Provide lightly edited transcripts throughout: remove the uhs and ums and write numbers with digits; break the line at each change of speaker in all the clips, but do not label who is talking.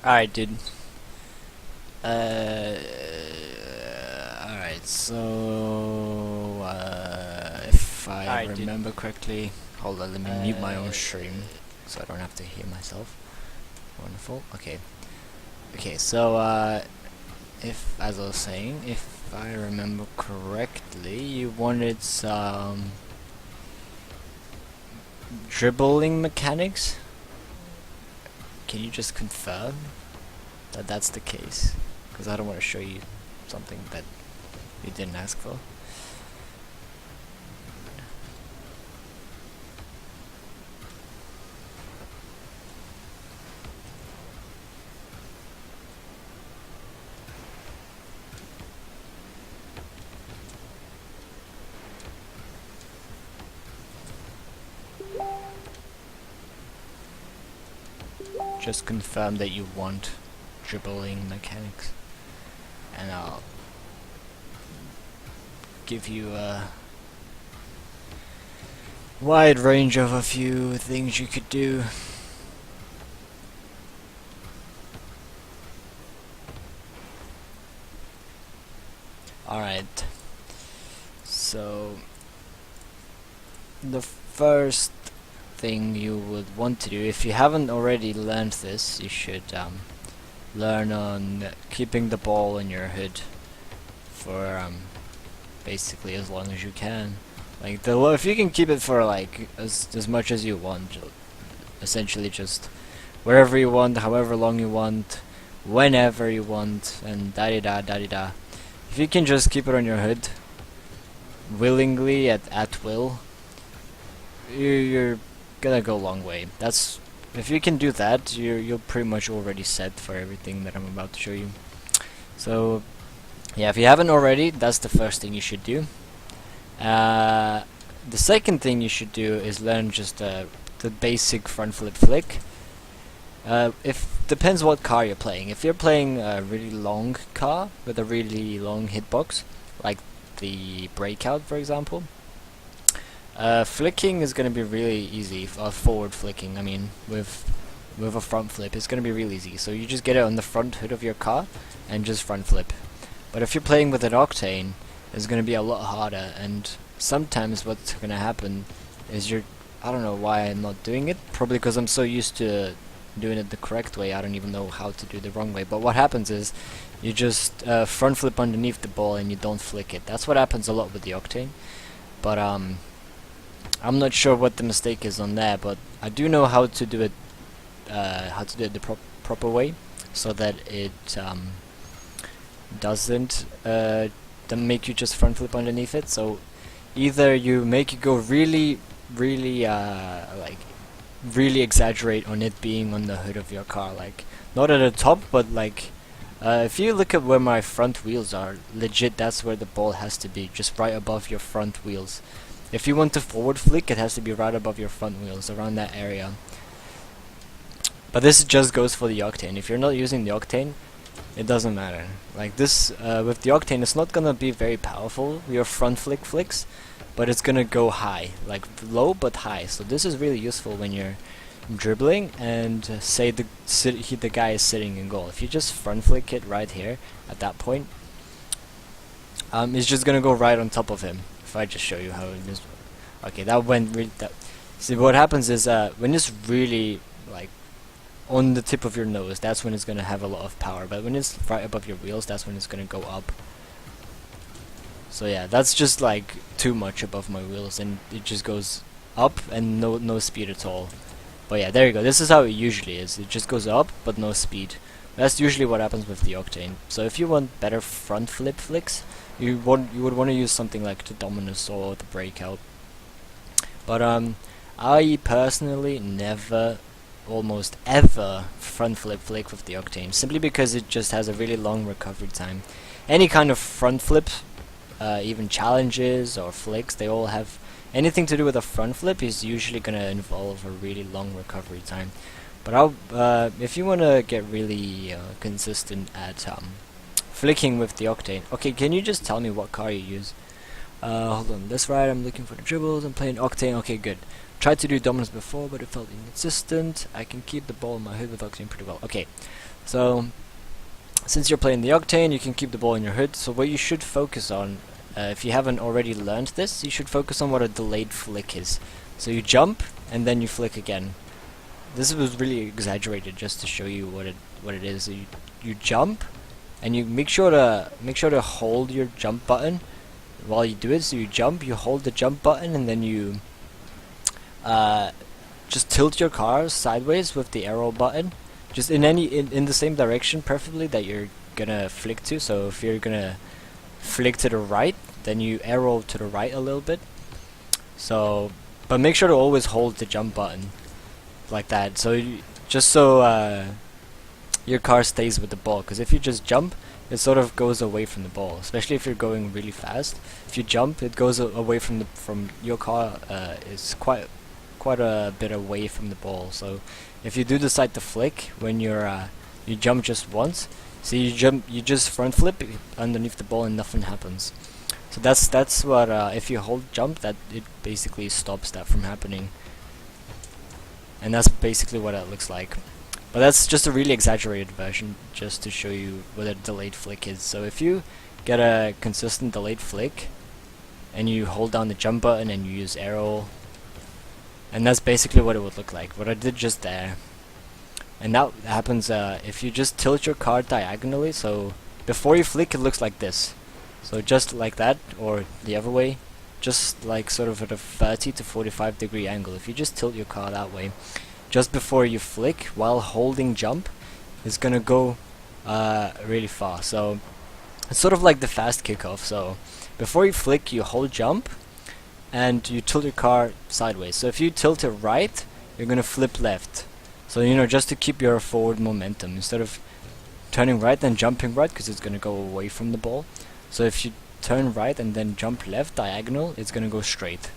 Alright, dude. Alright, so if I remember correctly, hold on, let me mute my own stream so I don't have to hear myself. Wonderful. Okay. Okay, so if, as I was saying, if I remember correctly, you wanted some dribbling mechanics. Can you just confirm that that's the case? Because I don't want to show you something that you didn't ask for. Just confirm that you want dribbling mechanics, and I'll give you a wide range of a few things you could do. Alright, so the first thing you would want to do, if you haven't already learned this, you should learn on keeping the ball in your hood for basically as long as you can. Like if you can keep it for like as much as you want, essentially just wherever you want, however long you want, whenever you want, and da-di-da, da-di-da. If you can just keep it on your hood willingly at will, you're gonna go a long way. That's if you can do that, you're pretty much already set for everything that I'm about to show you. So yeah, if you haven't already, that's the first thing you should do. The second thing you should do is learn just the basic front flip flick. If depends what car you're playing. If you're playing a really long car with a really long hitbox, like the Breakout for example, flicking is going to be really easy. Forward flicking, I mean, with a front flip, it's going to be really easy. So you just get it on the front hood of your car and just front flip. But if you're playing with an Octane, it's going to be a lot harder, and sometimes what's going to happen is I don't know why I'm not doing it, probably because I'm so used to doing it the correct way, I don't even know how to do it the wrong way. But what happens is you just front flip underneath the ball and you don't flick it. That's what happens a lot with the Octane. But I'm not sure what the mistake is on there, but I do know how to do it the proper way, so that it doesn't make you just front flip underneath it. So either you make it go really exaggerate on it being on the hood of your car, like not at the top, but like if you look at where my front wheels are, legit that's where the ball has to be, just right above your front wheels. If you want to forward flick, it has to be right above your front wheels, around that area. But this just goes for the Octane. If you're not using the Octane, it doesn't matter. Like this, with the Octane, it's not gonna be very powerful, your front flicks, but it's gonna go high, like low but high. So this is really useful when you're dribbling and say the guy is sitting in goal. If you just front flick it right here at that point, it's just gonna go right on top of him. If I just show you how it is. Okay, that went really. See, what happens is when it's really like on the tip of your nose, that's when it's gonna have a lot of power. But when it's right above your wheels, that's when it's gonna go up. So yeah, that's just like too much above my wheels, and it just goes up and no speed at all. But yeah, there you go. This is how it usually is. It just goes up but no speed. That's usually what happens with the Octane. So if you want better front flip flicks, you would want to use something like the Dominus or the Breakout. But I personally never, almost ever, front flip flick with the Octane, simply because it just has a really long recovery time. Any kind of front flip, even challenges or flicks, they all have anything to do with a front flip is usually going to involve a really long recovery time. But if you want to get really consistent at flicking with the Octane, okay, can you just tell me what car you use? Hold on, that's right, I'm looking for the dribbles, I'm playing Octane, okay, good. Tried to do Dominus before, but it felt inconsistent. I can keep the ball in my hood with Octane pretty well. Okay, So since you're playing the Octane, you can keep the ball in your hood. So what you should focus on, if you haven't already learned this, you should focus on what a delayed flick is. So you jump and then you flick again. This was really exaggerated just to show you what it is. So you jump and you make sure to hold your jump button while you do it. So you jump, you hold the jump button, and then you just tilt your car sideways with the arrow button, just in the same direction preferably that you're gonna flick to. So if you're gonna flick to the right, then you arrow to the right a little bit. So, but make sure to always hold the jump button like that. So just so your car stays with the ball. Because if you just jump, it sort of goes away from the ball. Especially if you're going really fast. If you jump, it goes away from your car. It's quite a bit away from the ball. So if you do decide to flick when you're you jump just once, so you just front flip underneath the ball and nothing happens. So that's what if you hold jump, that it basically stops that from happening. And that's basically what it looks like. But that's just a really exaggerated version, just to show you what a delayed flick is. So if you get a consistent delayed flick and you hold down the jump button and you use arrow, and that's basically what it would look like, what I did just there. And that happens if you just tilt your car diagonally. So before you flick, it looks like this. So just like that, or the other way, just like sort of at a 30 to 45 degree angle. If you just tilt your car that way, just before you flick while holding jump, it's gonna go really far. So it's sort of like the fast kickoff. So before you flick, you hold jump and you tilt your car sideways. So if you tilt it right, you're gonna flip left. So just to keep your forward momentum, instead of turning right and jumping right, because it's gonna go away from the ball. So if you turn right and then jump left diagonal, it's gonna go straight.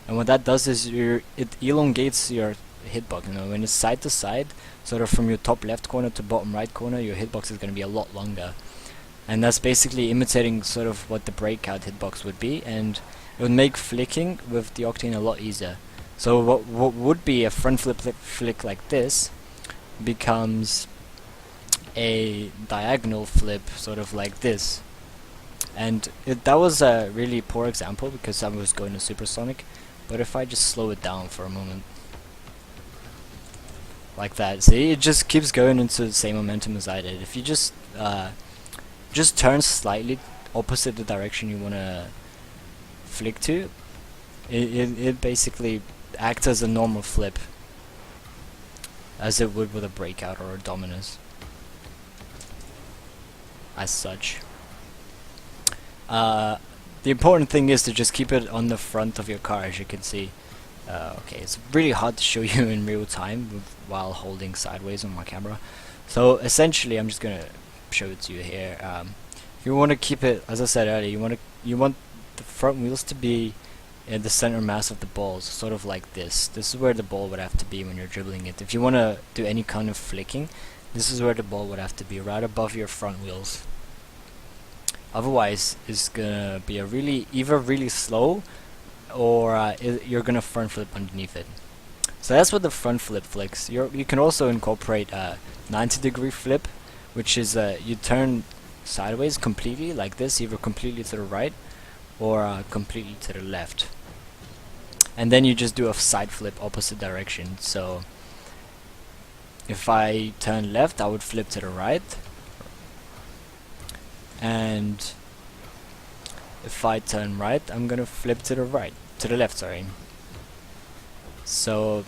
And what that does is it elongates your hitbox. When it's side to side, sort of from your top left corner to bottom right corner, your hitbox is going to be a lot longer. And that's basically imitating sort of what the breakout hitbox would be, and it would make flicking with the Octane a lot easier. So what would be a front flick like this becomes a diagonal flip, sort of like this. And that was a really poor example because I was going to supersonic. But if I just slow it down for a moment, like that, see, it just keeps going into the same momentum as I did. If you just turn slightly opposite the direction you want to flick to, it basically acts as a normal flip, as it would with a breakout or a dominus, as such. The important thing is to just keep it on the front of your car, as you can see. Okay, it's really hard to show you in real time while holding sideways on my camera. So essentially, I'm just gonna show it to you here. You want to keep it, as I said earlier, you want the front wheels to be in the center mass of the ball, sort of like this. This is where the ball would have to be when you're dribbling it. If you want to do any kind of flicking, this is where the ball would have to be, right above your front wheels. Otherwise, it's gonna be either really slow, or you're gonna front flip underneath it. So that's what the front flip flicks. You can also incorporate a 90-degree flip, which is you turn sideways completely like this, either completely to the right or completely to the left, and then you just do a side flip opposite direction. So if I turn left, I would flip to the right, and if I turn right, I'm gonna flip to the left, sorry. So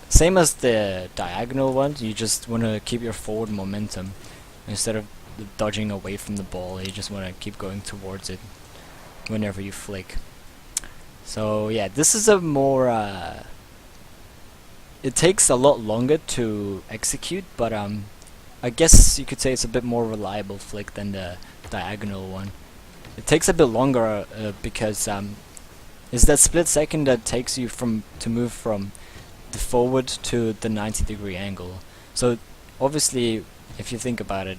same as the diagonal ones, you just want to keep your forward momentum. Instead of dodging away from the ball, you just want to keep going towards it whenever you flick. So yeah, this is a more it takes a lot longer to execute, but I guess you could say it's a bit more reliable flick than the diagonal one. It takes a bit longer because it's that split second that takes you to move from the forward to the 90-degree angle. So obviously, if you think about it,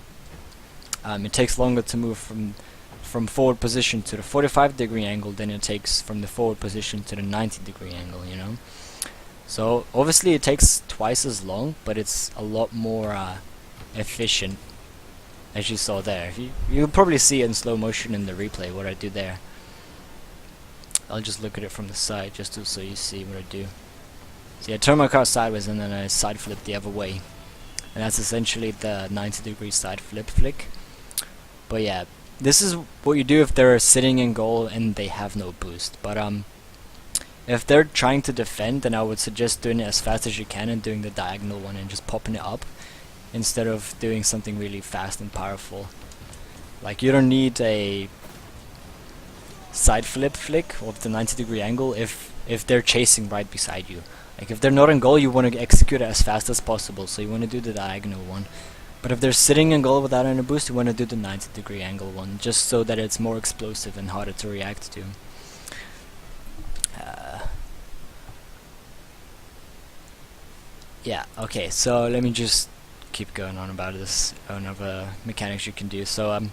it takes longer to move from forward position to the 45-degree angle than it takes from the forward position to the 90-degree angle, So obviously it takes twice as long, but it's a lot more efficient as you saw there. You'll probably see it in slow motion in the replay what I do there. I'll just look at it from the side just so you see what I do. See, I turn my car sideways and then I side flip the other way. And that's essentially the 90-degree side flip flick. But yeah, this is what you do if they're sitting in goal and they have no boost. But if they're trying to defend, then I would suggest doing it as fast as you can and doing the diagonal one and just popping it up instead of doing something really fast and powerful. Like, you don't need a side flip flick of the 90-degree angle if they're chasing right beside you. Like, if they're not in goal, you want to execute it as fast as possible, so you want to do the diagonal one. But if they're sitting in goal without any boost, you want to do the 90-degree angle one, just so that it's more explosive and harder to react to. Yeah, okay, so let me just keep going on about this, on other mechanics you can do. So,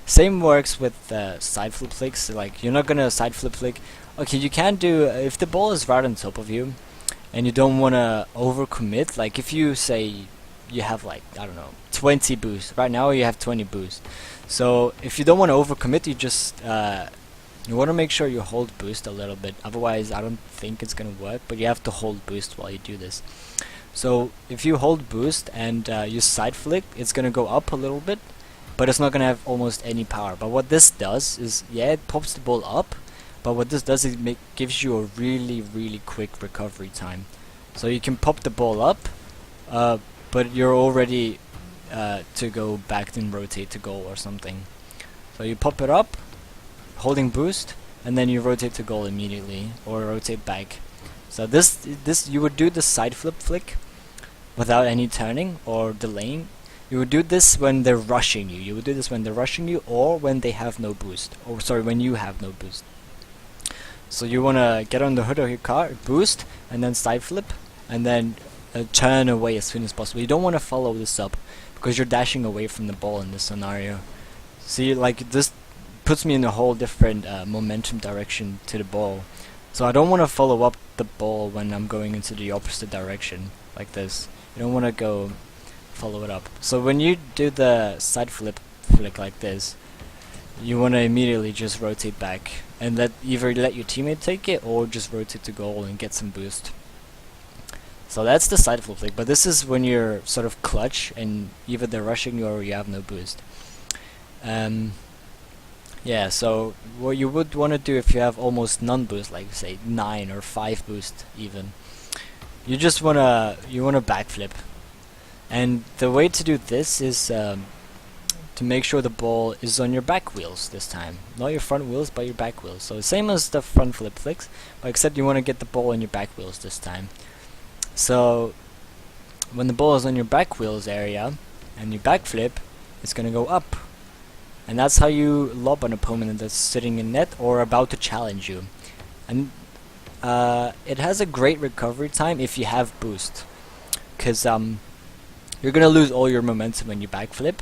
same works with side flip flicks. Like, you're not gonna side flip flick. Okay, you can do, if the ball is right on top of you, and you don't want to overcommit, like if you say you have like, I don't know, 20 boost. Right now you have 20 boost. So if you don't want to overcommit, you just you want to make sure you hold boost a little bit. Otherwise, I don't think it's gonna work. But you have to hold boost while you do this. So if you hold boost and you side flick, it's gonna go up a little bit, but it's not gonna have almost any power. But what this does is, yeah, it pops the ball up. But what this does is gives you a really quick recovery time. So you can pop the ball up, but you're already to go back and rotate to goal or something. So you pop it up, holding boost, and then you rotate to goal immediately, or rotate back. So this you would do the side flip flick without any turning or delaying. You would do this when they're rushing you. You would do this when they're rushing you, or when they have no boost. Or sorry, when you have no boost. So you want to get on the hood of your car, boost, and then side flip, and then turn away as soon as possible. You don't want to follow this up, because you're dashing away from the ball in this scenario. See, like, this puts me in a whole different momentum direction to the ball. So I don't want to follow up the ball when I'm going into the opposite direction, like this. You don't want to go follow it up. So when you do the side flip flick like this, you want to immediately just rotate back and either let your teammate take it or just rotate to goal and get some boost. So that's the side flip flick, but this is when you're sort of clutch and either they're rushing you or you have no boost. Yeah, so what you would want to do if you have almost none boost, like say 9 or 5 boost even, you just want to backflip. And the way to do this is to make sure the ball is on your back wheels this time. Not your front wheels, but your back wheels. So same as the front flip flicks, but except you want to get the ball on your back wheels this time. So when the ball is on your back wheels area and you backflip, it's going to go up. And that's how you lob an opponent that's sitting in net or about to challenge you. And it has a great recovery time if you have boost, because you're going to lose all your momentum when you backflip.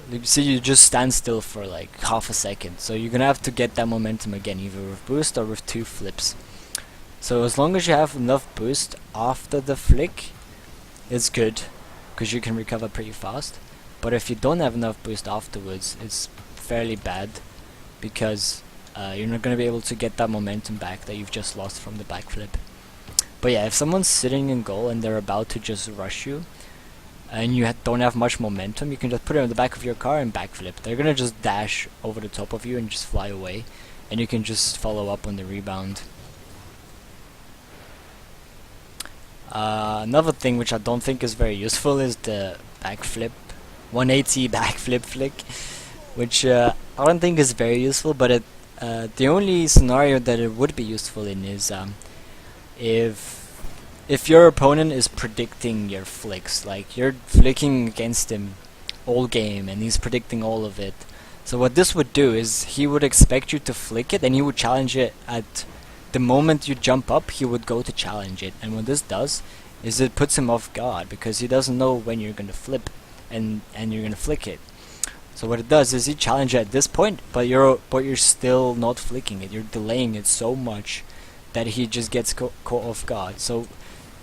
You see, you just stand still for like half a second, so you're gonna have to get that momentum again, either with boost or with 2 flips. So as long as you have enough boost after the flick, it's good, because you can recover pretty fast. But if you don't have enough boost afterwards, it's fairly bad, because you're not gonna be able to get that momentum back that you've just lost from the backflip. But yeah, if someone's sitting in goal and they're about to just rush you, and you don't have much momentum, you can just put it on the back of your car and backflip. They're gonna just dash over the top of you and just fly away, and you can just follow up on the rebound. Another thing which I don't think is very useful is the backflip, 180 backflip flick, which I don't think is very useful, but the only scenario that it would be useful in is if your opponent is predicting your flicks, like you're flicking against him all game and he's predicting all of it. So what this would do is he would expect you to flick it and he would challenge it at the moment you jump up. He would go to challenge it, and what this does is it puts him off guard, because he doesn't know when you're gonna flip and you're gonna flick it. So what it does is he challenges it at this point, but you're still not flicking it. You're delaying it so much that he just gets caught off guard. So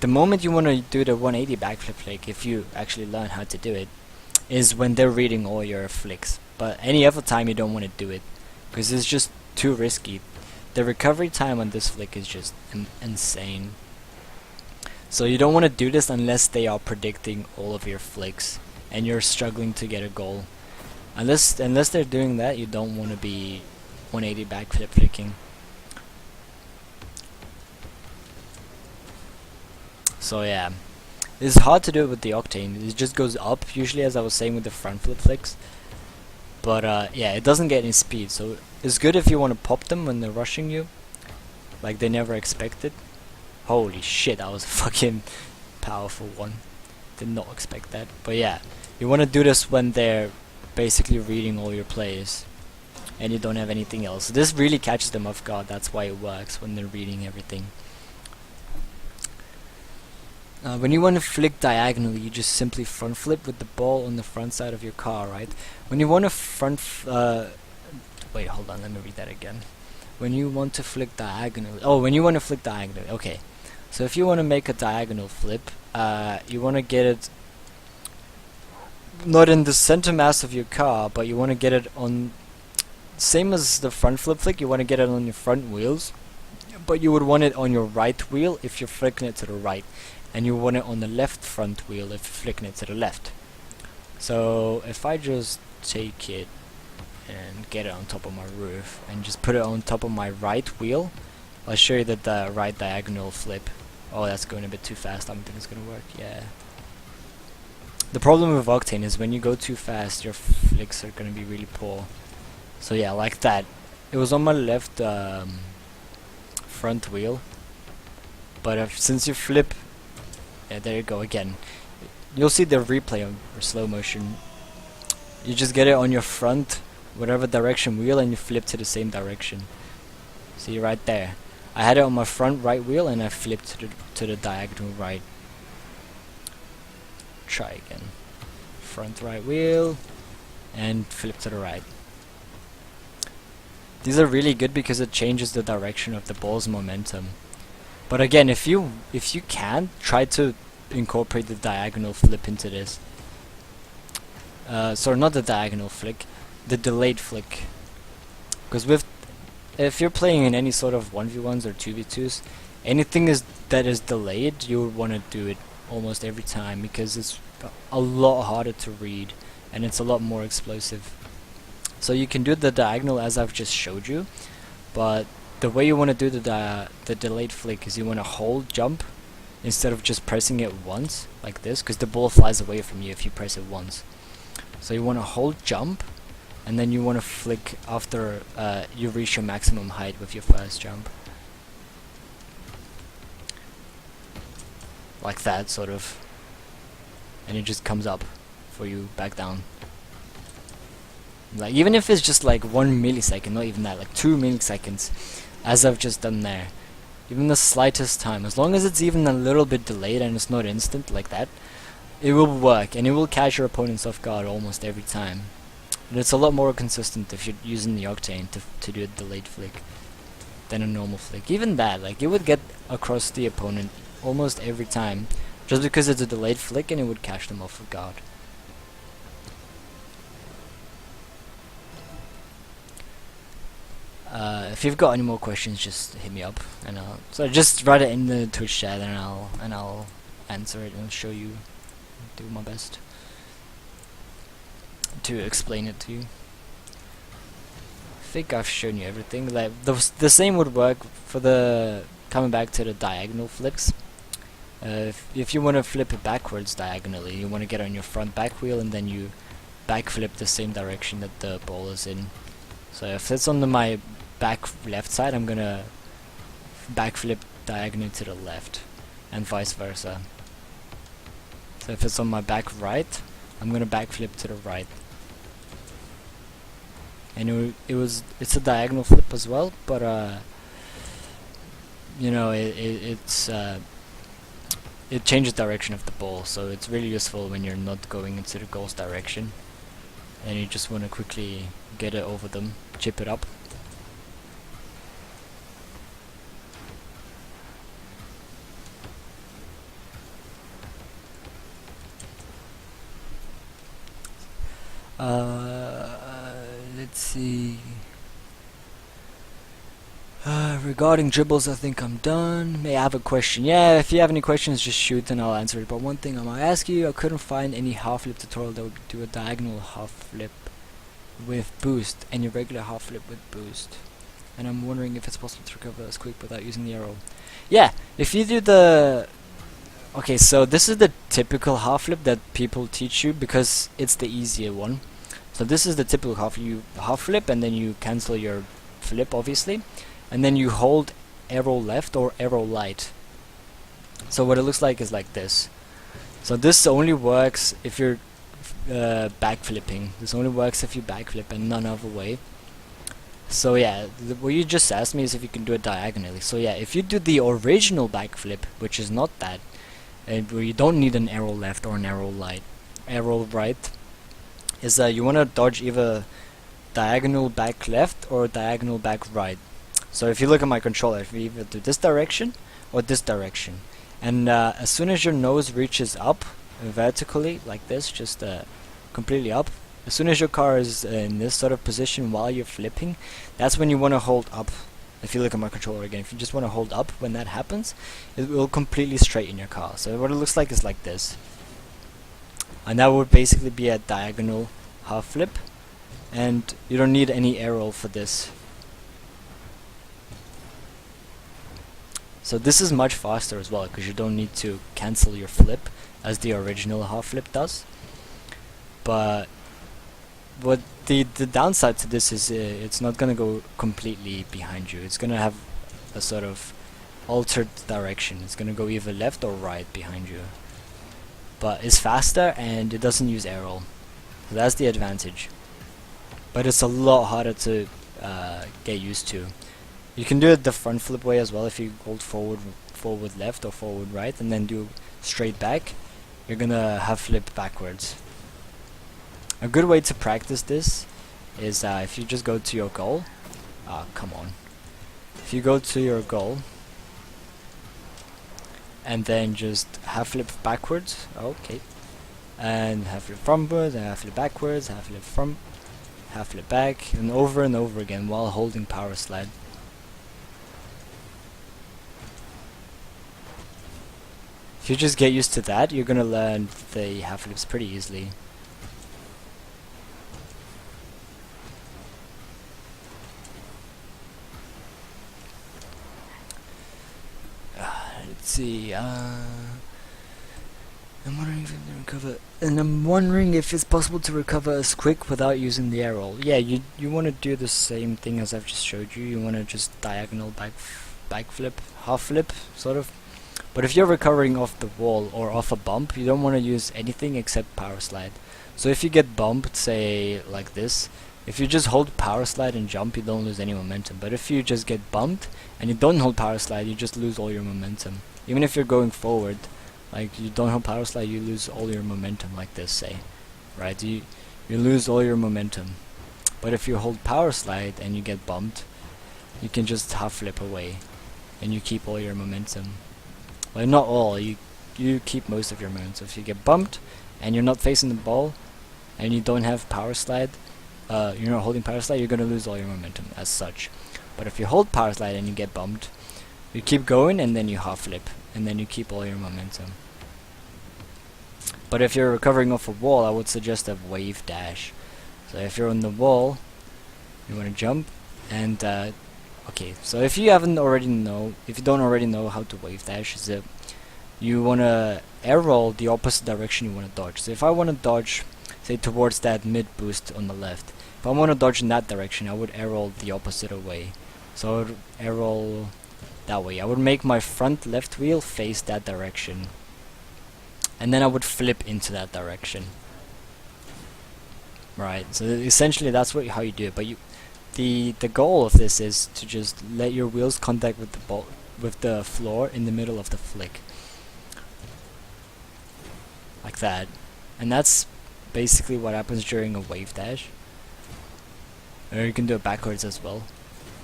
the moment you want to do the 180 backflip flick, if you actually learn how to do it, is when they're reading all your flicks. But any other time you don't want to do it, because it's just too risky. The recovery time on this flick is just insane. So you don't want to do this unless they are predicting all of your flicks and you're struggling to get a goal. Unless they're doing that, you don't want to be 180 backflip flicking. So yeah, it's hard to do it with the Octane. It just goes up usually, as I was saying with the front flip flicks. But yeah, it doesn't get any speed, so it's good if you want to pop them when they're rushing you, like they never expected. Holy shit, that was a fucking powerful one. Did not expect that. But yeah, you want to do this when they're basically reading all your plays and you don't have anything else. This really catches them off guard. That's why it works when they're reading everything. When you want to flick diagonally, you just simply front flip with the ball on the front side of your car, right? When you want to wait, hold on, let me read that again. When you want to flick diagonally, okay. So if you want to make a diagonal flip, you want to get it not in the center mass of your car, but you want to get it on, same as the front flip flick, you want to get it on your front wheels, but you would want it on your right wheel if you're flicking it to the right, and you want it on the left front wheel if you're flicking it to the left. So if I just take it and get it on top of my roof and just put it on top of my right wheel, I'll show you that the right diagonal flip. Oh, that's going a bit too fast. I don't think it's gonna work. Yeah. The problem with Octane is when you go too fast, your flicks are gonna be really poor. So yeah, like that. It was on my left front wheel, but since you flip, yeah, there you go again. You'll see the replay on slow motion. You just get it on your front, whatever direction wheel, and you flip to the same direction. See right there. I had it on my front right wheel and I flipped to the diagonal right. Try again. Front right wheel and flip to the right. These are really good because it changes the direction of the ball's momentum. But again, if you can, try to incorporate the diagonal flip into this. Sorry, not the diagonal flick, the delayed flick. Because if you're playing in any sort of 1v1s or 2v2s, anything that is delayed, you would want to do it almost every time because it's a lot harder to read and it's a lot more explosive. So you can do the diagonal as I've just showed you, but the way you want to do the delayed flick is you want to hold jump instead of just pressing it once like this, because the ball flies away from you if you press it once. So you want to hold jump, and then you want to flick after you reach your maximum height with your first jump. Like that, sort of. And it just comes up for you back down. Like, even if it's just like 1 millisecond, not even that, like 2 milliseconds, as I've just done there. Even the slightest time, as long as it's even a little bit delayed and it's not instant like that, it will work, and it will catch your opponents off guard almost every time. And it's a lot more consistent if you're using the Octane to do a delayed flick than a normal flick. Even that, like, it would get across the opponent almost every time, just because it's a delayed flick, and it would catch them off guard. If you've got any more questions, just hit me up, and so just write it in the Twitch chat, and I'll answer it and show you, do my best to explain it to you. I think I've shown you everything. Like the same would work for the coming back to the diagonal flips. If you want to flip it backwards diagonally, you want to get on your front back wheel and then you backflip the same direction that the ball is in. So if it's on my back left side, I'm gonna backflip diagonally to the left, and vice versa. So if it's on my back right, I'm gonna backflip to the right. And it's a diagonal flip as well, but you know, it changes direction of the ball, so it's really useful when you're not going into the goal's direction and you just want to quickly get it over them, chip it up. Let's see. Regarding dribbles, I think I'm done. May I have a question? Yeah, if you have any questions, just shoot and I'll answer it. But one thing I might ask you, I couldn't find any half flip tutorial that would do a diagonal half flip with boost, and your regular half flip with boost. And I'm wondering if it's possible to recover as quick without using the arrow. Yeah, if you do the... Okay, so this is the typical half flip that people teach you because it's the easier one. So this is the typical half flip, and then you cancel your flip, obviously. And then you hold arrow left or arrow light. So what it looks like is like this. So this only works if you're backflipping. This only works if you backflip and none other way. So yeah, what you just asked me is if you can do it diagonally. So yeah, if you do the original backflip, which is not that, and where you don't need an arrow left or an arrow right, is you want to dodge either diagonal back left or diagonal back right. So if you look at my controller, if you either do this direction or this direction, and as soon as your nose reaches up vertically like this, just completely up, as soon as your car is in this sort of position while you're flipping, that's when you want to hold up. If you look at my controller again, if you just want to hold up when that happens, it will completely straighten your car. So what it looks like is like this, and that would basically be a diagonal half flip, and you don't need any arrow for this. So this is much faster as well, because you don't need to cancel your flip as the original half flip does. But what the downside to this is it's not gonna go completely behind you. It's gonna have a sort of altered direction. It's gonna go either left or right behind you. But it's faster and it doesn't use arrow. So that's the advantage. But it's a lot harder to get used to. You can do it the front flip way as well. If you hold forward left or forward right and then do straight back, you're gonna have flip backwards. A good way to practice this is if you just go to your goal. Come on. If you go to your goal and then just half flip backwards, okay, and half flip frontwards, and half flip backwards, half flip front, half flip back, and over again while holding power slide. If you just get used to that, you're gonna learn the half flips pretty easily. Let's see. I'm wondering if I can recover, and I'm wondering if it's possible to recover as quick without using the arrow. Yeah, you want to do the same thing as I've just showed you. You want to just diagonal back flip, half flip, sort of. But if you're recovering off the wall or off a bump, you don't want to use anything except power slide. So if you get bumped, say like this, if you just hold power slide and jump, you don't lose any momentum. But if you just get bumped and you don't hold power slide, you just lose all your momentum. Even if you're going forward, like you don't hold power slide, you lose all your momentum like this, say. Right? You lose all your momentum. But if you hold power slide and you get bumped, you can just half flip away and you keep all your momentum. Well, not all, you keep most of your momentum. If you get bumped and you're not facing the ball and you don't have power slide, you're not holding power slide, you're gonna lose all your momentum as such. But if you hold power slide and you get bumped, you keep going and then you half flip and then you keep all your momentum. But if you're recovering off a wall, I would suggest a wave dash. So if you're on the wall, you want to jump and okay, so if you don't already know how to wave dash, is you want to arrow the opposite direction you want to dodge. So if I want to dodge, say towards that mid boost on the left, if I want to dodge in that direction, I would arrow the opposite way. So I would arrow that way. I would make my front left wheel face that direction, and then I would flip into that direction. Right. So essentially, that's how you do it. But the goal of this is to just let your wheels contact with the floor in the middle of the flick, like that, and that's basically what happens during a wave dash. Or you can do it backwards as well.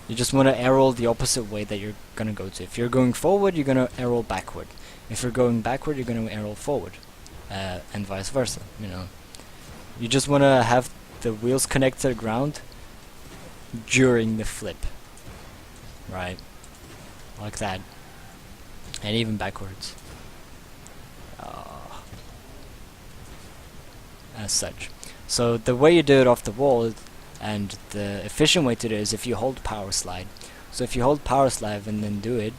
You just want to arrow the opposite way that you're gonna go to. If you're going forward, you're gonna arrow backward. If you're going backward, you're gonna arrow forward, and vice versa. You know, you just want to have the wheels connect to the ground during the flip, right? Like that, and even backwards, as such. So the way you do it off the wall, and the efficient way to do it, is if you hold power slide. So if you hold power slide and then do it,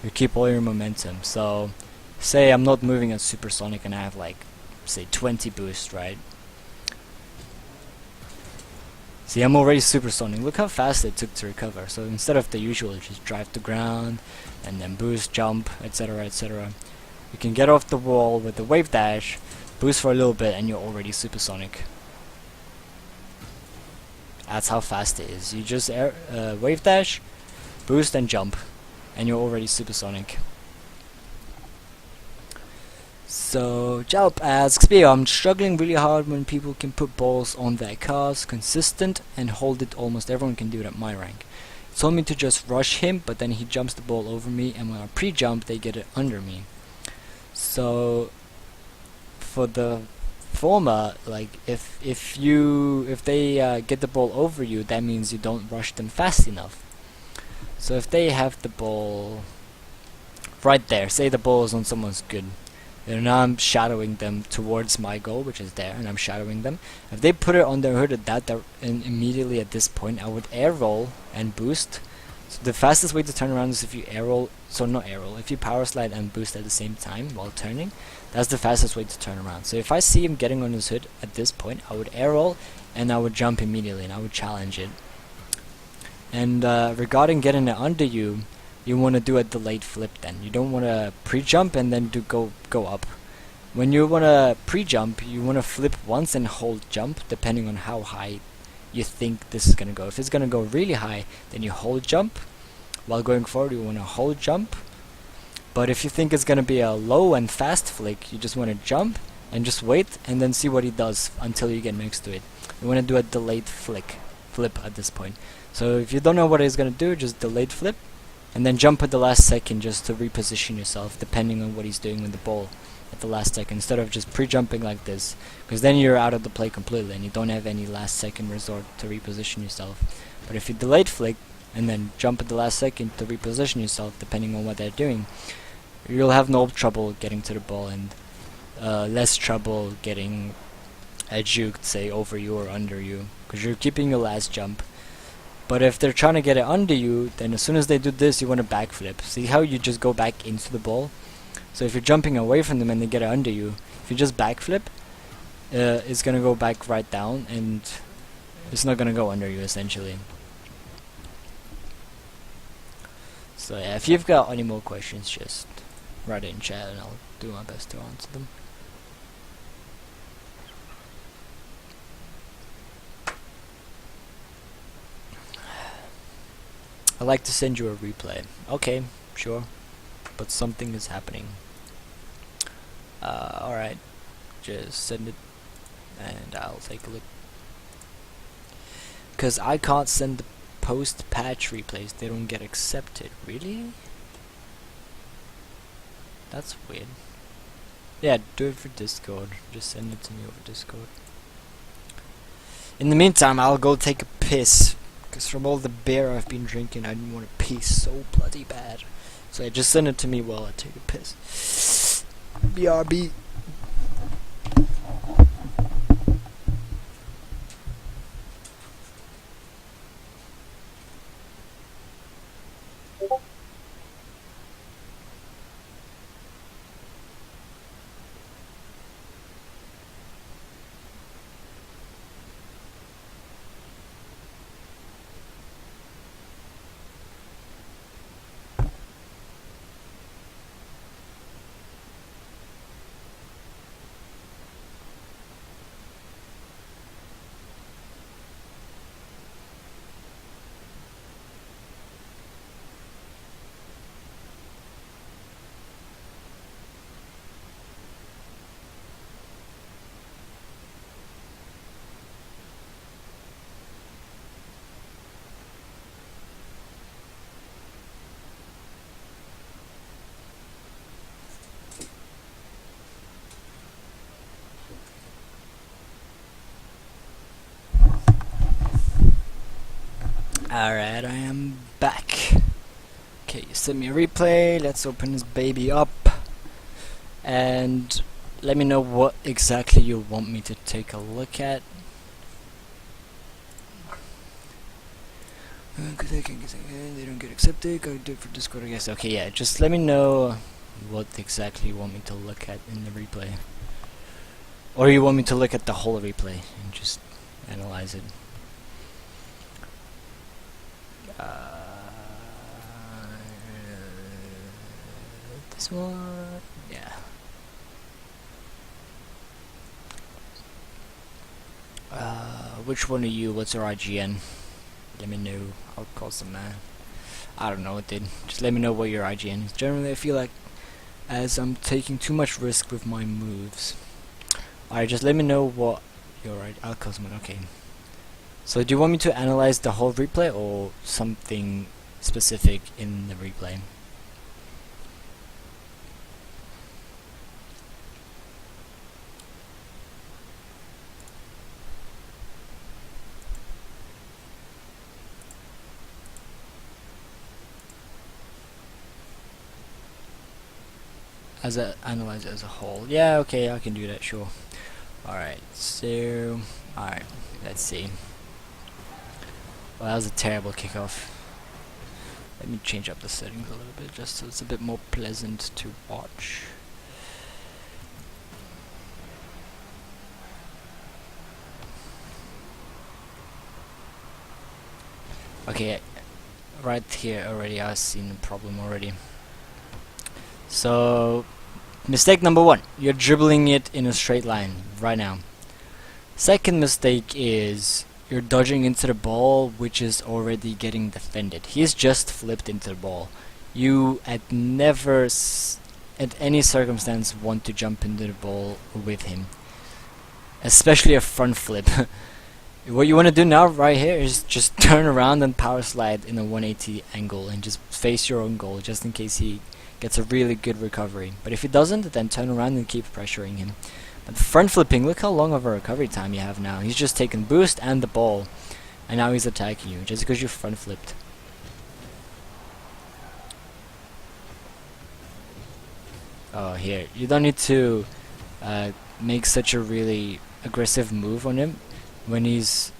you keep all your momentum. So say I'm not moving at supersonic and I have like, say, 20 boost, right? See, I'm already supersonic. Look how fast it took to recover. So instead of the usual, just drive to ground and then boost, jump, etc, etc, you can get off the wall with the wave dash, boost for a little bit, and you're already supersonic. That's how fast it is. You just wave dash, boost, and jump, and you're already supersonic. So Jalp asks, I'm struggling really hard when people can put balls on their cars, consistent, and hold it. Almost everyone can do it at my rank. He told me to just rush him, but then he jumps the ball over me, and when I pre-jump, they get it under me. So for the former, like if they get the ball over you, that means you don't rush them fast enough. So if they have the ball right there, say the ball is on someone's good, and now I'm shadowing them towards my goal, which is there, and I'm shadowing them. If they put it on their hood at that, and immediately at this point, I would air roll and boost. So the fastest way to turn around is if you air roll, so not air roll, if you power slide and boost at the same time while turning, that's the fastest way to turn around. So if I see him getting on his hood at this point, I would air roll and I would jump immediately and I would challenge it. And regarding getting it under you, you want to do a delayed flip then. You don't want to pre-jump and then go up. When you want to pre-jump, you want to flip once and hold jump, depending on how high you think this is going to go. If it's going to go really high, then you hold jump. While going forward, you want to hold jump. But if you think it's going to be a low and fast flick, you just want to jump and just wait and then see what he does until you get next to it. You want to do a delayed flip at this point. So if you don't know what he's going to do, just delayed flip and then jump at the last second just to reposition yourself, depending on what he's doing with the ball at the last second, instead of just pre-jumping like this, because then you're out of the play completely and you don't have any last second resort to reposition yourself. But if you delayed flick and then jump at the last second to reposition yourself, depending on what they're doing, you'll have no trouble getting to the ball and less trouble getting juked, say, over you or under you, because you're keeping your last jump. But if they're trying to get it under you, then as soon as they do this, you want to backflip. See how you just go back into the ball? So if you're jumping away from them and they get it under you, if you just backflip, it's going to go back right down and it's not going to go under you, essentially. So yeah, if you've got any more questions, just write it in chat and I'll do my best to answer them. I'd like to send you a replay. Okay, sure, but something is happening. Alright, just send it and I'll take a look. Because I can't send the post-patch replays, they don't get accepted. Really? That's weird. Yeah, do it for Discord. Just send it to me over Discord. In the meantime, I'll go take a piss. Because from all the beer I've been drinking, I didn't want to pee so bloody bad. So just send it to me while I take a piss. BRB. Alright, I am back. Okay, you sent me a replay. Let's open this baby up. And let me know what exactly you want me to take a look at. They don't get accepted. Gotta do it for Discord, I guess. Okay, yeah, just let me know what exactly you want me to look at in the replay. Or you want me to look at the whole replay and just analyze it. This one, yeah. Which one are you? What's your IGN? Let me know. I'll call some I don't know what did. Just let me know what your IGN is. Generally I feel like as I'm taking too much risk with my moves. Alright, just let me know what your I'll call someone, okay. So do you want me to analyze the whole replay or something specific in the replay? Analyze it as a whole. Yeah, okay, I can do that, sure. Alright, so alright, let's see. Well, that was a terrible kickoff. Let me change up the settings a little bit just so it's a bit more pleasant to watch. Okay, right here already I've seen the problem already. So, mistake number one, you're dribbling it in a straight line right now. Second mistake is you're dodging into the ball, which is already getting defended. He's just flipped into the ball. You at never, at any circumstance, want to jump into the ball with him, especially a front flip. What you want to do now, right here, is just turn around and power slide in a 180 angle and just face your own goal, just in case he gets a really good recovery. But if he doesn't, then turn around and keep pressuring him. But front flipping, look how long of a recovery time you have now. He's just taken boost and the ball, and now he's attacking you just because you front flipped. Oh, here, you don't need to make such a really aggressive move on him when he's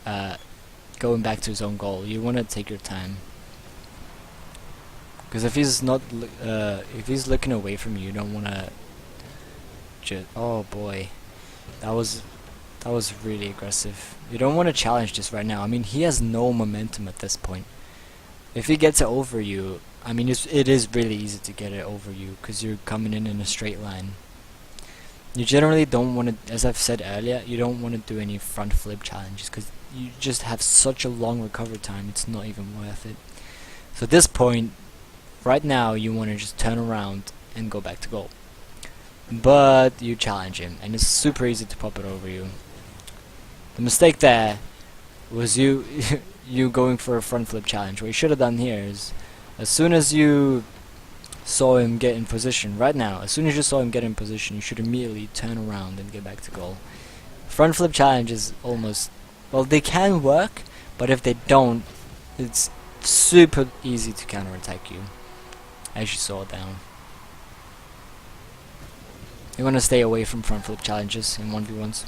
going back to his own goal. You want to take your time. Because if he's not, if he's looking away from you, you don't want to just. Oh boy, that was really aggressive. You don't want to challenge this right now. I mean, he has no momentum at this point. If he gets it over you, I mean, it is really easy to get it over you because you're coming in a straight line. You generally don't want to, as I've said earlier, you don't want to do any front flip challenges because you just have such a long recovery time. It's not even worth it. So at this point. Right now, you want to just turn around and go back to goal. But you challenge him, and it's super easy to pop it over you. The mistake there was you you going for a front flip challenge. What you should have done here is, as soon as you saw him get in position, right now, as soon as you saw him get in position, you should immediately turn around and get back to goal. Front flip challenge is almost, well, they can work, but if they don't, it's super easy to counterattack you. As you saw down. You want to stay away from front flip challenges in 1v1s.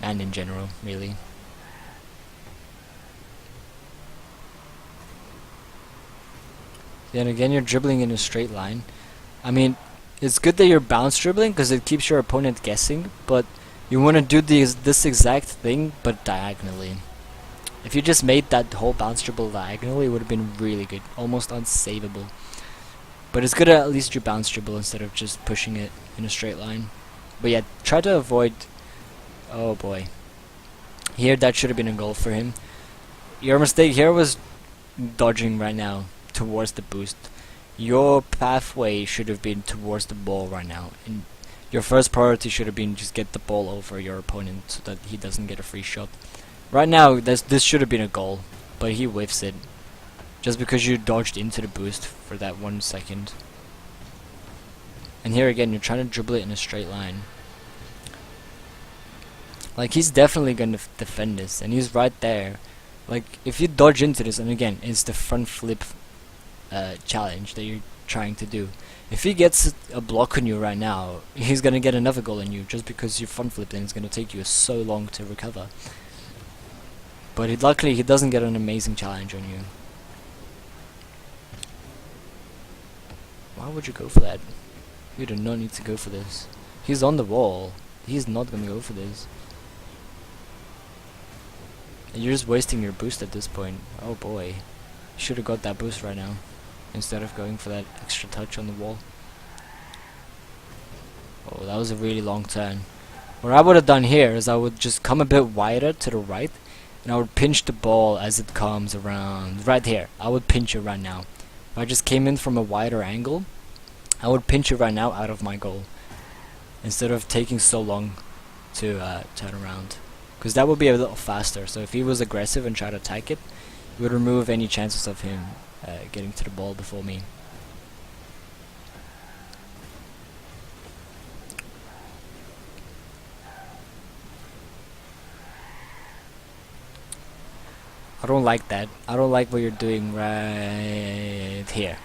And in general, really. Then again, you're dribbling in a straight line. I mean, it's good that you're bounce dribbling because it keeps your opponent guessing, but you want to do this exact thing, but diagonally. If you just made that whole bounce dribble diagonally, it would have been really good. Almost unsavable. But it's good at least you bounce dribble instead of just pushing it in a straight line. But yeah, try to avoid... Oh boy. Here, that should have been a goal for him. Your mistake here was dodging right now towards the boost. Your pathway should have been towards the ball right now. And your first priority should have been just get the ball over your opponent so that he doesn't get a free shot. Right now, this should have been a goal, but he whiffs it. Just because you dodged into the boost for that 1 second. And here again, you're trying to dribble it in a straight line. Like, he's definitely going to defend this, and he's right there. Like, if you dodge into this, and again, it's the front flip challenge that you're trying to do. If he gets a block on you right now, he's gonna get another goal on you just because you front flipped, and it's gonna take you so long to recover. But luckily, he doesn't get an amazing challenge on you. Why would you go for that? You do not need to go for this. He's on the wall. He's not gonna go for this. And you're just wasting your boost at this point. Oh boy. You should have got that boost right now, instead of going for that extra touch on the wall. Oh, that was a really long turn. What I would have done here is I would just come a bit wider to the right, and I would pinch the ball as it comes around. Right here, I would pinch it right now. If I just came in from a wider angle, I would pinch it right now out of my goal, instead of taking so long to turn around. Because that would be a little faster. So if he was aggressive and tried to attack it, it would remove any chances of him getting to the ball before me. I don't like that. I don't like what you're doing right here.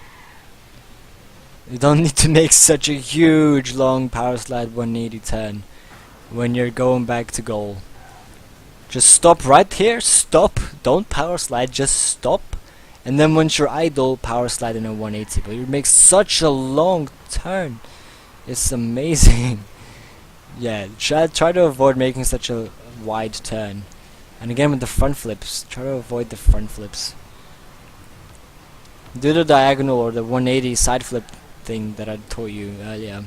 You don't need to make such a huge long power slide 180 turn when you're going back to goal. Just stop right here, stop, don't power slide, just stop, and then once you're idle, power slide in a 180. But you make such a long turn, it's amazing. Yeah, try to avoid making such a wide turn. And again with the front flips, try to avoid the front flips. Do the diagonal or the 180 side flip thing that I taught you earlier.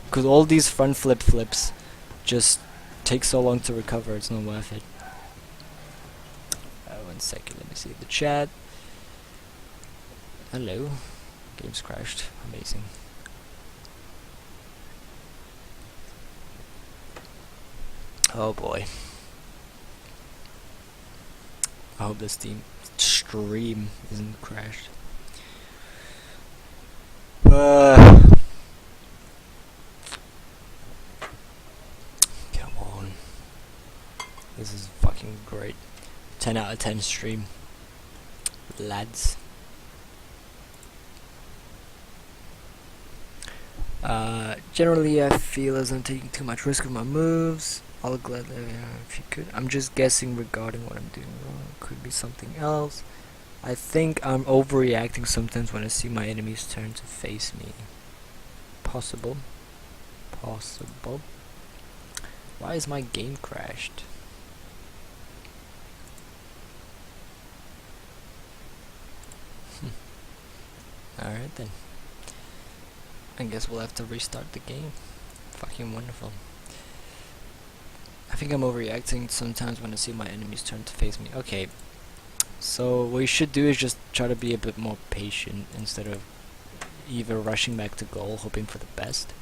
Because all these front flips just take so long to recover, it's not worth it. 1 second, let me see the chat. Hello. Game's crashed. Amazing. Oh boy. I hope this stream isn't crashed. This is fucking great. 10 out of 10 stream, lads. Generally I feel as I'm taking too much risk with my moves. I'll gladly, if you could. I'm just guessing regarding what I'm doing wrong. Could be something else. I think I'm overreacting sometimes when I see my enemies turn to face me. Possible. Possible. Why is my game crashed? Alright then. I guess we'll have to restart the game. Fucking wonderful. I think I'm overreacting sometimes when I see my enemies turn to face me. Okay. So what you should do is just try to be a bit more patient instead of either rushing back to goal hoping for the best,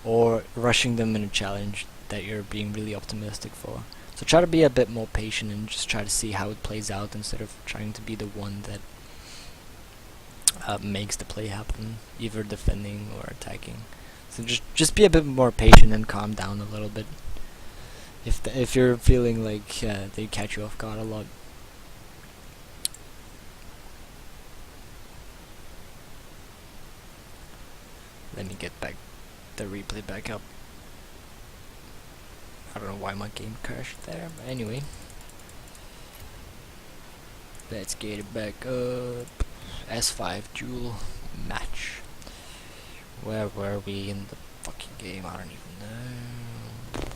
or rushing them in a challenge that you're being really optimistic for. So try to be a bit more patient and just try to see how it plays out instead of trying to be the one that makes the play happen, either defending or attacking. So just be a bit more patient and calm down a little bit. If you're feeling like they catch you off guard a lot. Let me get back the replay back up. I don't know why my game crashed there, but anyway. Let's get it back up. S5 duel match. Where were we in the fucking game? I don't even know.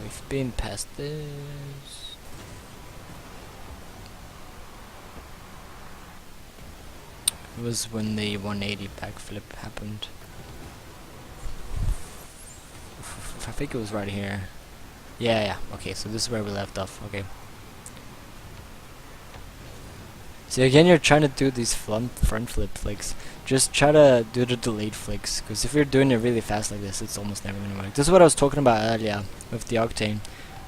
We've been past this. It was when the 180 backflip happened. I think it was right here. Yeah, okay, so this is where we left off, okay. So again, you're trying to do these front flip flicks. Just try to do the delayed flicks, because if you're doing it really fast like this, it's almost never going to work. This is what I was talking about earlier with the Octane.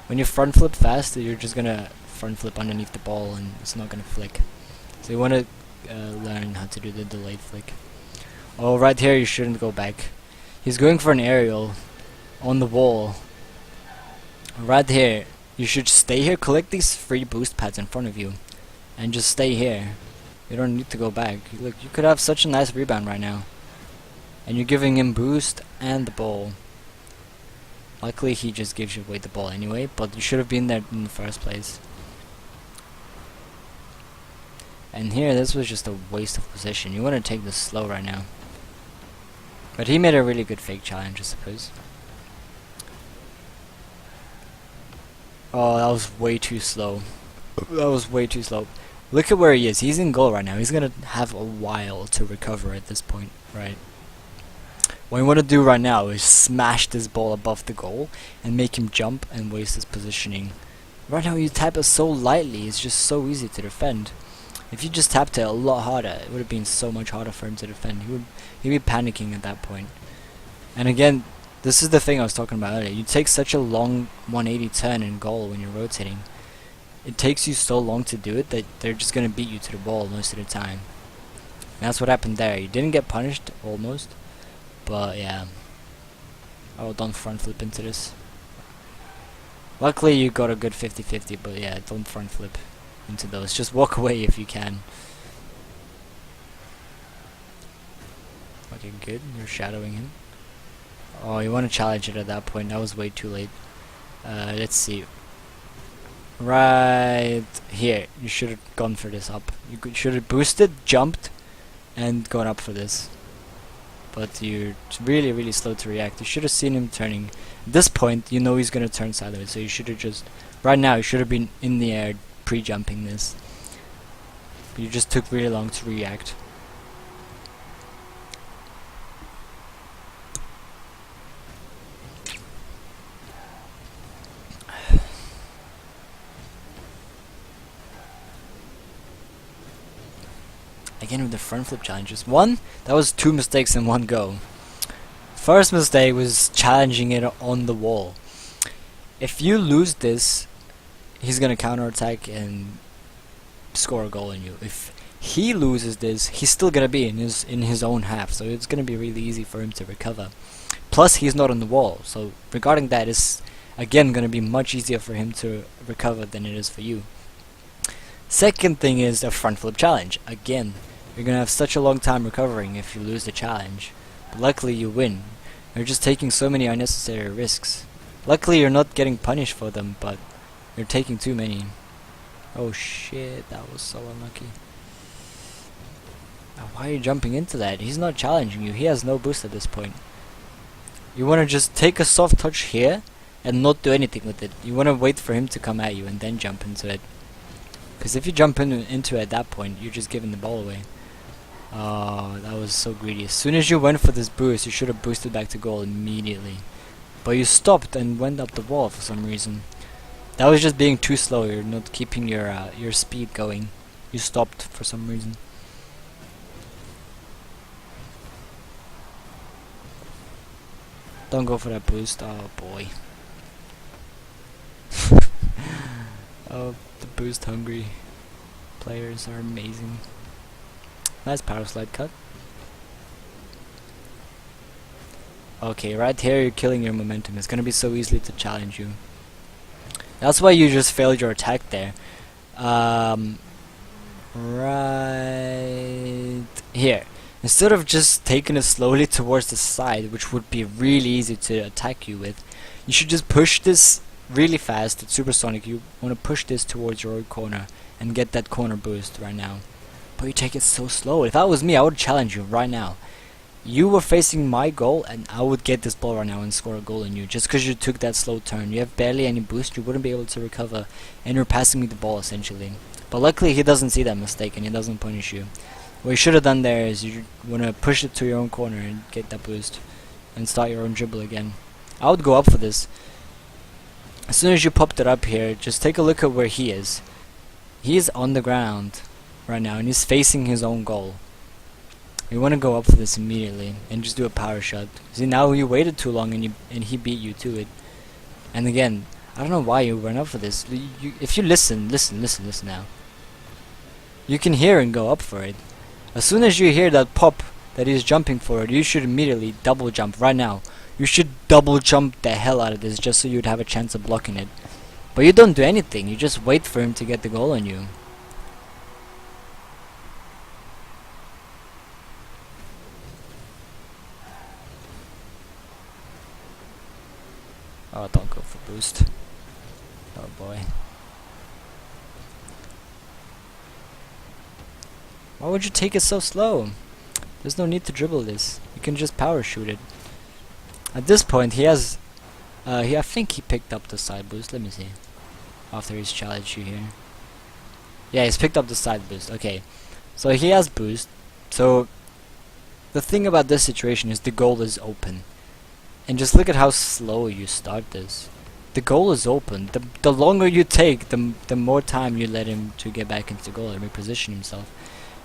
When you front flip fast, you're just going to front flip underneath the ball and it's not going to flick. So you want to learn how to do the delayed flick. Oh, right here you shouldn't go back. He's going for an aerial on the wall. Right here, you should stay here, collect these free boost pads in front of you, and just stay here. You don't need to go back. Look, you could have such a nice rebound right now. And you're giving him boost and the ball. Luckily he just gives you away the ball anyway, but you should have been there in the first place. And here, this was just a waste of position. You want to take this slow right now. But he made a really good fake challenge, I suppose. Oh, that was way too slow. That was way too slow. Look at where he is. He's in goal right now. He's going to have a while to recover at this point, right? What you want to do right now is smash this ball above the goal and make him jump and waste his positioning. Right now you tap it so lightly, it's just so easy to defend. If you just tapped it a lot harder, it would have been so much harder for him to defend. He'd be panicking at that point. And again, this is the thing I was talking about earlier. You take such a long 180 turn in goal when you're rotating. It takes you so long to do it that they're just going to beat you to the ball most of the time. And that's what happened there. You didn't get punished, almost. But yeah. Oh, don't front flip into this. Luckily you got a good 50-50, but yeah, don't front flip into those. Just walk away if you can. Okay, good. You're shadowing him. Oh, you want to challenge it at that point. That was way too late. Let's see. Right here. You should have gone for this up. You should have boosted, jumped, and gone up for this. But you're really, really slow to react. You should have seen him turning. At this point, you know he's going to turn sideways, so you should have just... Right now, you should have been in the air pre-jumping this. But you just took really long to react. Again with the front flip challenges. That was 2 mistakes in one go. First mistake was challenging it on the wall. If you lose this, he's gonna counterattack and score a goal on you. If he loses this, he's still gonna be in his own half, so it's gonna be really easy for him to recover. Plus, he's not on the wall, so regarding that, it's again gonna be much easier for him to recover than it is for you. Second thing is a front flip challenge. Again, you're gonna have such a long time recovering if you lose the challenge. But luckily you win. You're just taking so many unnecessary risks. Luckily you're not getting punished for them, but you're taking too many. Oh shit, that was so unlucky. Now, why are you jumping into that? He's not challenging you. He has no boost at this point. You wanna just take a soft touch here and not do anything with it. You wanna wait for him to come at you and then jump into it. Because if you jump into it at that point, you're just giving the ball away. Oh, that was so greedy. As soon as you went for this boost, you should have boosted back to goal immediately. But you stopped and went up the wall for some reason. That was just being too slow. You're not keeping your speed going. You stopped for some reason. Don't go for that boost. Oh boy. Oh, the boost hungry players are amazing. Nice power slide cut. Okay, right here you're killing your momentum. It's gonna be so easy to challenge you. That's why you just failed your attack there. Right here. Instead of just taking it slowly towards the side, which would be really easy to attack you with, you should just push this really fast at supersonic. You want to push this towards your own corner and get that corner boost right now. But you take it so slow. If that was me, I would challenge you right now. You were facing my goal and I would get this ball right now and score a goal on you just because you took that slow turn. You have barely any boost, you wouldn't be able to recover, and you're passing me the ball essentially. But luckily he doesn't see that mistake and he doesn't punish you. What you should have done there is you want to push it to your own corner and get that boost and start your own dribble again. I would go up for this. As soon as you popped it up here, just take a look at where he is. He is on the ground right now and he's facing his own goal. You want to go up for this immediately and just do a power shot. See, now you waited too long and he beat you to it. And again, I don't know why you went up for this. If you listen now. You can hear and go up for it. As soon as you hear that pop that he's jumping for it, you should immediately double jump right now. You should double jump the hell out of this just so you'd have a chance of blocking it. But you don't do anything, you just wait for him to get the goal on you. Oh, don't go for boost. Oh boy. Why would you take it so slow? There's no need to dribble this. You can just power shoot it. At this point, he has... I think he picked up the side boost. Let me see. After he's challenged you here. Yeah, he's picked up the side boost. Okay. So he has boost. So the thing about this situation is the goal is open. And just look at how slow you start this. The goal is open. The longer you take, the more time you let him to get back into goal and reposition himself.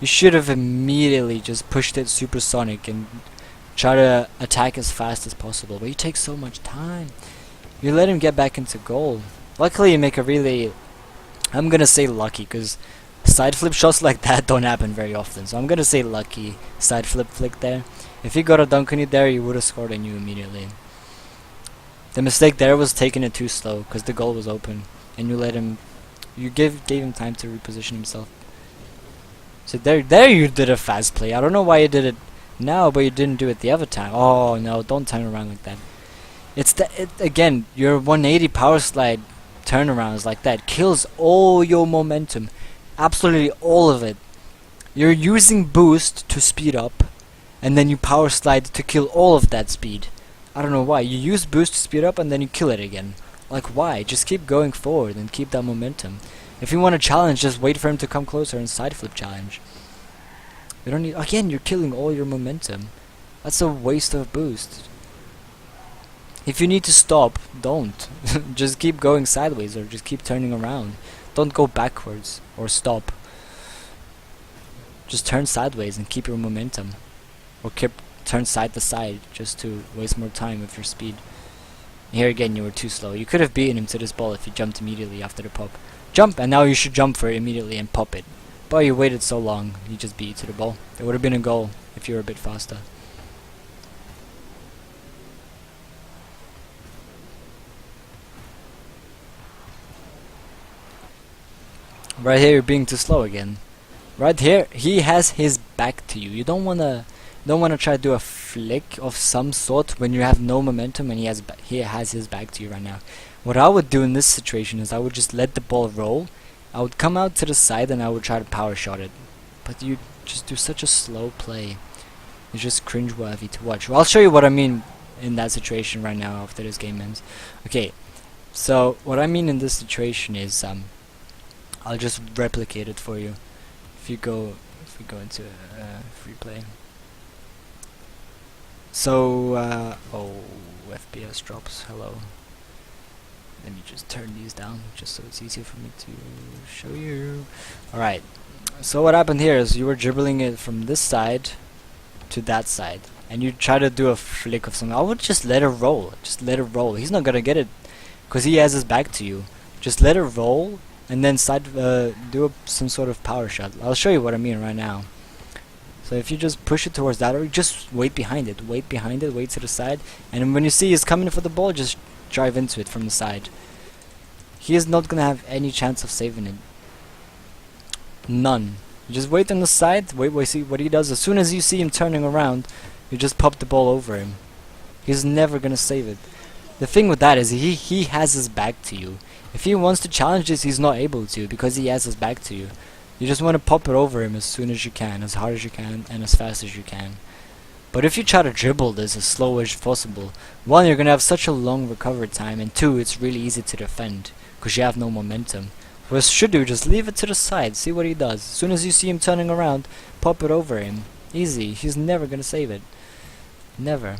You should have immediately just pushed it supersonic and try to attack as fast as possible. But you take so much time. You let him get back into goal. Luckily, you make a really... I'm gonna say lucky, because side flip shots like that don't happen very often. So I'm gonna say lucky side flip flick there. If he got a dunk on you there, he would have scored on you immediately. The mistake there was taking it too slow, because the goal was open. And you let him... You gave him time to reposition himself. So there you did a fast play. I don't know why you did it now, but you didn't do it the other time. Oh no, don't turn around like that. It's again, your 180 power slide turnarounds like that kills all your momentum. Absolutely all of it. You're using boost to speed up, and then you power slide to kill all of that speed. I don't know why. You use boost to speed up and then you kill it again. Like why? Just keep going forward and keep that momentum. If you want to challenge, just wait for him to come closer and side flip challenge. You don't need... Again, you're killing all your momentum. That's a waste of boost. If you need to stop, don't. Just keep going sideways or just keep turning around. Don't go backwards or stop. Just turn sideways and keep your momentum. Or turn side to side just to waste more time with your speed. Here again, you were too slow. You could have beaten him to this ball if you jumped immediately after the pop. Jump, and now you should jump for it immediately and pop it. But you waited so long, you just beat you to the ball. It would have been a goal if you were a bit faster. Right here, you're being too slow again. Right here, he has his back to you. You don't wanna try to do a flick of some sort when you have no momentum and he has his back to you right now. What I would do in this situation is I would just let the ball roll. I would come out to the side and I would try to power shot it. But you just do such a slow play. It's just cringe-worthy to watch. Well, I'll show you what I mean in that situation right now after this game ends. Okay, so what I mean in this situation is I'll just replicate it for you. If we go into free play. So oh, FPS drops. Hello. Let me just turn these down just so it's easier for me to show you. Alright, so what happened here is you were dribbling it from this side to that side and you try to do a flick of something. I would just let it roll. Just let it roll. He's not gonna get it because he has his back to you. Just let it roll and then do some sort of power shot. I'll show you what I mean right now. So if you just push it towards that, or just wait behind it, wait to the side, and when you see he's coming for the ball, just drive into it from the side. He is not gonna have any chance of saving it. None. You just wait on the side, wait, see what he does. As soon as you see him turning around, you just pop the ball over him. He's never gonna save it. The thing with that is he has his back to you. If he wants to challenge this, he's not able to because he has his back to you. You just want to pop it over him as soon as you can, as hard as you can, and as fast as you can. But if you try to dribble this as slow as possible, one, you're going to have such a long recovery time, and two, it's really easy to defend, because you have no momentum. What you should do, just leave it to the side, see what he does. As soon as you see him turning around, pop it over him. Easy, he's never going to save it. Never.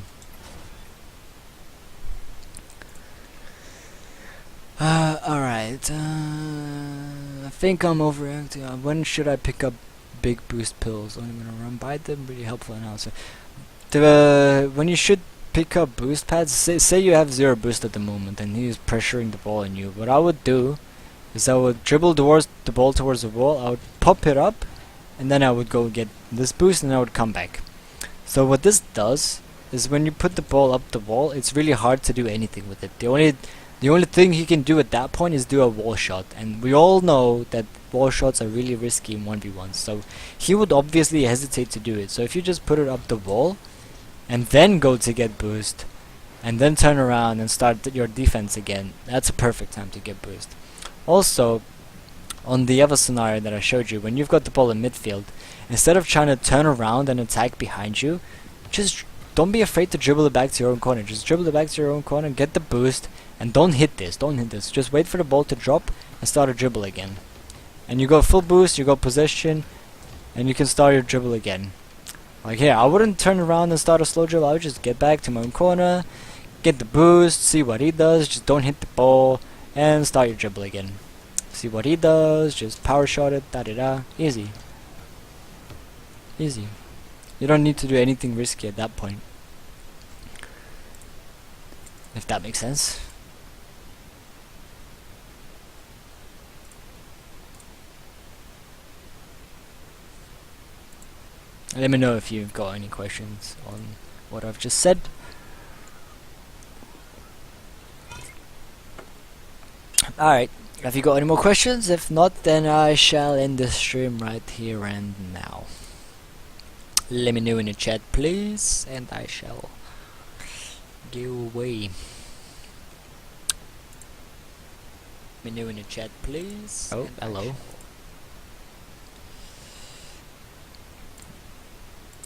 Alright, I think I'm overreacting. When should I pick up big boost pills? I'm going to run by them, really helpful analysis. When you should pick up boost pads, say you have 0 boost at the moment and he's pressuring the ball on you. What I would do is I would dribble towards the ball towards the wall, I would pop it up, and then I would go get this boost and I would come back. So what this does is when you put the ball up the wall, it's really hard to do anything with it. The only thing he can do at that point is do a wall shot, and we all know that wall shots are really risky in 1v1, so he would obviously hesitate to do it. So if you just put it up the wall, and then go to get boost, and then turn around and start your defense again, that's a perfect time to get boost. Also, on the other scenario that I showed you, when you've got the ball in midfield, instead of trying to turn around and attack behind you, just don't be afraid to dribble it back to your own corner. Just dribble it back to your own corner, get the boost, and don't hit this. Just wait for the ball to drop and start a dribble again. And you go full boost, you go possession, and you can start your dribble again. Like here, I wouldn't turn around and start a slow dribble. I would just get back to my own corner, get the boost, see what he does, just don't hit the ball, and start your dribble again. See what he does, just power shot it, da-da-da, easy. Easy. You don't need to do anything risky at that point. If that makes sense. Let me know if you've got any questions on what I've just said. Alright, have you got any more questions? If not, then I shall end the stream right here and now. Let me know in the chat, please, and I shall go away. Let me know in the chat, please. Oh, hello.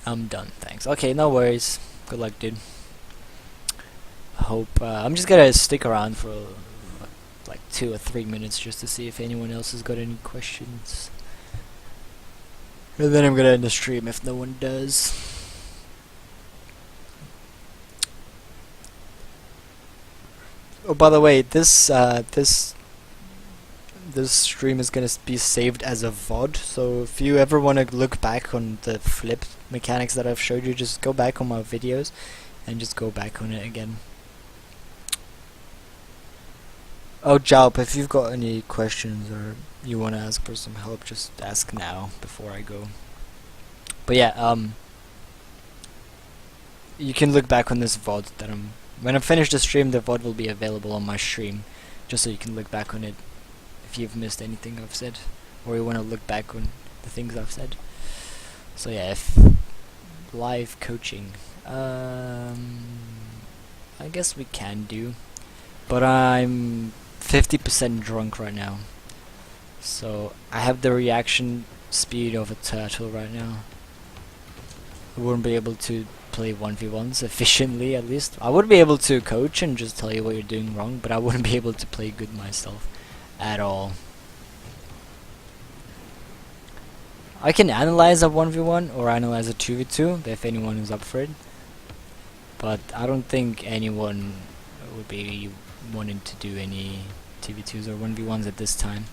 I'm done, thanks. Okay, no worries. Good luck, dude. Hope I'm just gonna stick around for like 2 or 3 minutes just to see if anyone else has got any questions. And then I'm gonna end the stream if no one does. Oh, by the way, this stream is gonna be saved as a VOD. So if you ever want to look back on the flip mechanics that I've showed you, just go back on my videos and just go back on it again. Oh, Jalp, if you've got any questions or you want to ask for some help, just ask now before I go. But yeah, you can look back on this VOD that when I finish the stream, the VOD will be available on my stream, just so you can look back on it if you've missed anything I've said, or you want to look back on the things I've said. So yeah, if live coaching, I guess we can do, but I'm 50% drunk right now, so I have the reaction speed of a turtle right now. I wouldn't be able to play 1v1s efficiently, at least. I would be able to coach and just tell you what you're doing wrong, but I wouldn't be able to play good myself at all. I can analyze a 1v1 or analyze a 2v2 if anyone is up for it, but I don't think anyone would be wanting to do any 2v2s or 1v1s at this time.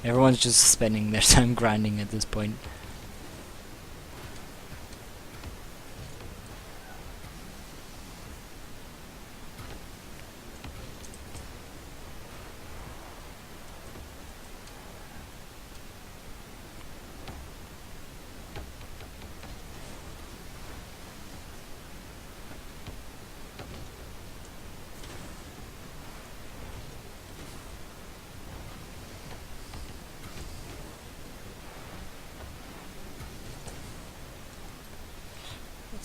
Everyone's just spending their time grinding at this point.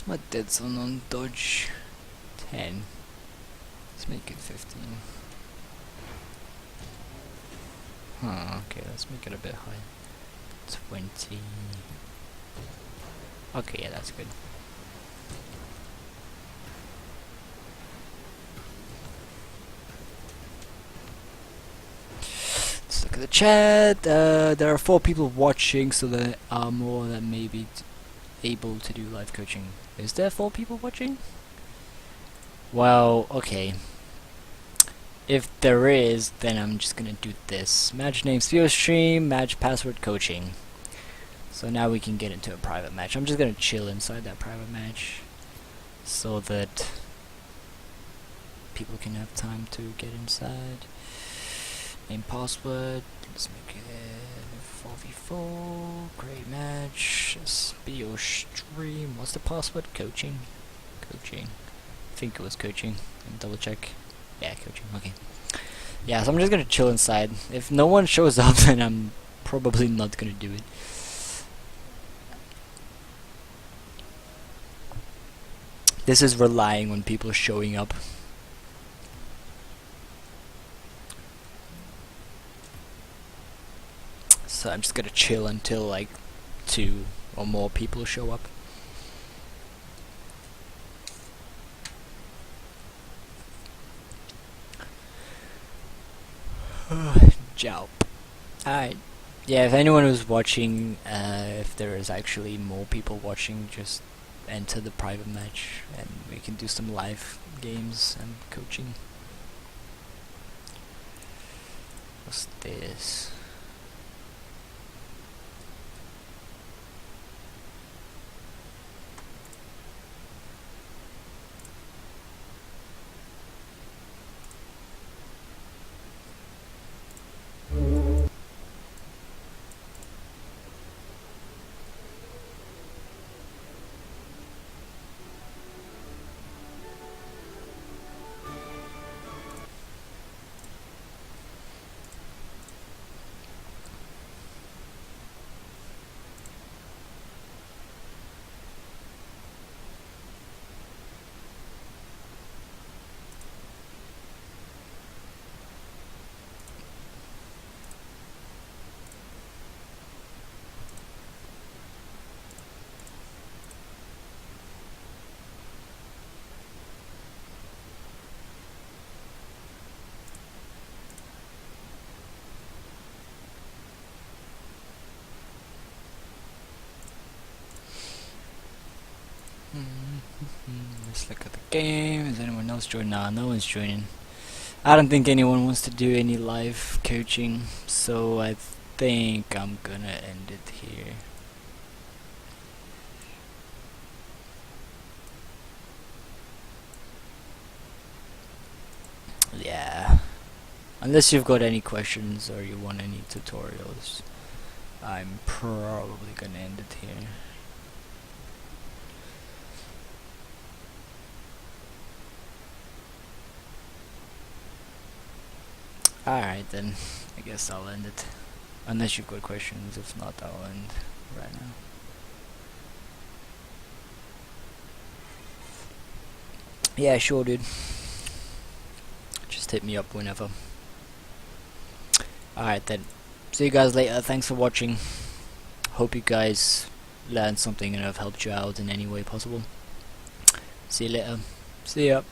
My dead zone on dodge 10. Let's make it 15. Okay, let's make it a bit high. 20. Okay, yeah, that's good. Let's look at the chat. There are 4 people watching, so there are more that may be able to do live coaching. Is there 4 people watching? Well, okay. If there is, then I'm just gonna do this. Match name, sphere stream, match password coaching. So now we can get into a private match. I'm just gonna chill inside that private match so that people can have time to get inside. Name, password. Let's make it 4v4, great match, SBO stream, what's the password? Coaching. Coaching. I think it was coaching. Let me double check. Yeah, coaching. Okay. Yeah, so I'm just gonna chill inside. If no one shows up, then I'm probably not gonna do it. This is relying on people showing up. So I'm just gonna chill until like 2 or more people show up. Job. Alright. Yeah, if anyone who's watching, if there is actually more people watching, just enter the private match and we can do some live games and coaching. What's this? Let's look at the game. Is anyone else joining? Nah, no one's joining. I don't think anyone wants to do any live coaching, so I think I'm gonna end it here. Yeah. Unless you've got any questions or you want any tutorials, I'm probably gonna end it here. Alright then, I guess I'll end it. Unless you've got questions, if not I'll end right now. Yeah, sure dude. Just hit me up whenever. Alright then, see you guys later, thanks for watching. Hope you guys learned something and have helped you out in any way possible. See you later, see ya.